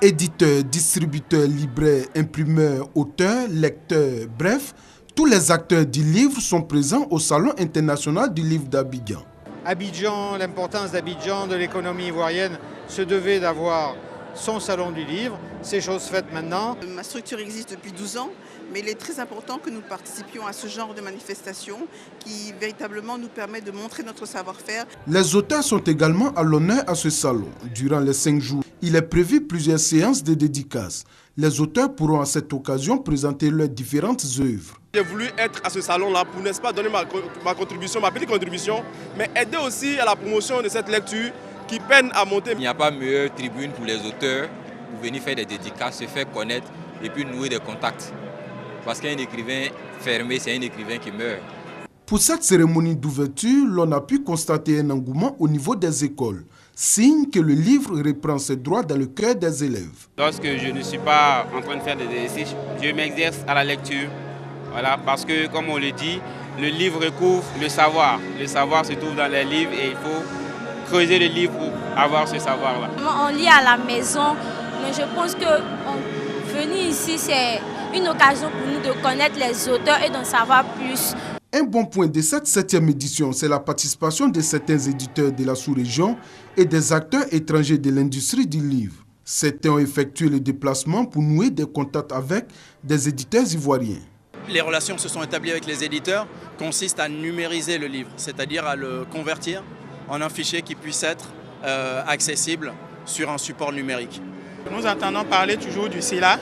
Éditeurs, distributeurs, libraires, imprimeurs, auteurs, lecteurs, bref, tous les acteurs du livre sont présents au Salon international du livre d'Abidjan. Abidjan, l'importance d'Abidjan, de l'économie ivoirienne, se devait d'avoir son salon du livre. C'est chose faite maintenant. Ma structure existe depuis 12 ans, mais il est très important que nous participions à ce genre de manifestation qui véritablement nous permet de montrer notre savoir-faire. Les auteurs sont également à l'honneur à ce salon. Durant les 5 jours, il est prévu plusieurs séances de dédicaces. Les auteurs pourront à cette occasion présenter leurs différentes œuvres. J'ai voulu être à ce salon-là pour, n'est-ce pas, donner ma contribution, ma petite contribution, mais aider aussi à la promotion de cette lecture qui peine à monter. Il n'y a pas meilleure tribune pour les auteurs pour venir faire des dédicaces, se faire connaître et puis nouer des contacts. Parce qu'un écrivain fermé, c'est un écrivain qui meurt. Pour cette cérémonie d'ouverture, l'on a pu constater un engouement au niveau des écoles, signe que le livre reprend ses droits dans le cœur des élèves. Lorsque je ne suis pas en train de faire des exercices, je m'exerce à la lecture. Voilà, parce que, comme on le dit, le livre recouvre le savoir. Le savoir se trouve dans les livres et il faut creuser le livre pour avoir ce savoir-là. On lit à la maison, mais je pense que venir ici, c'est une occasion pour nous de connaître les auteurs et d'en savoir plus. Un bon point de cette 7e édition, c'est la participation de certains éditeurs de la sous-région et des acteurs étrangers de l'industrie du livre. Certains ont effectué le déplacement pour nouer des contacts avec des éditeurs ivoiriens. Les relations se sont établies avec les éditeurs consistent à numériser le livre, c'est-à-dire à le convertir en un fichier qui puisse être accessible sur un support numérique. Nous entendons parler toujours du SILA,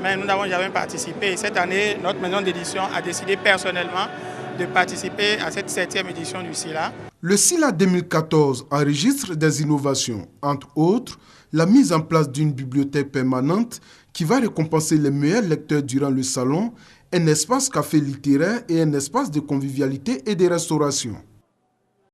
mais nous n'avons jamais participé. Et cette année, notre maison d'édition a décidé personnellement de participer à cette 7e édition du SILA. Le SILA 2014 enregistre des innovations, entre autres la mise en place d'une bibliothèque permanente qui va récompenser les meilleurs lecteurs durant le salon, un espace café littéraire et un espace de convivialité et de restauration.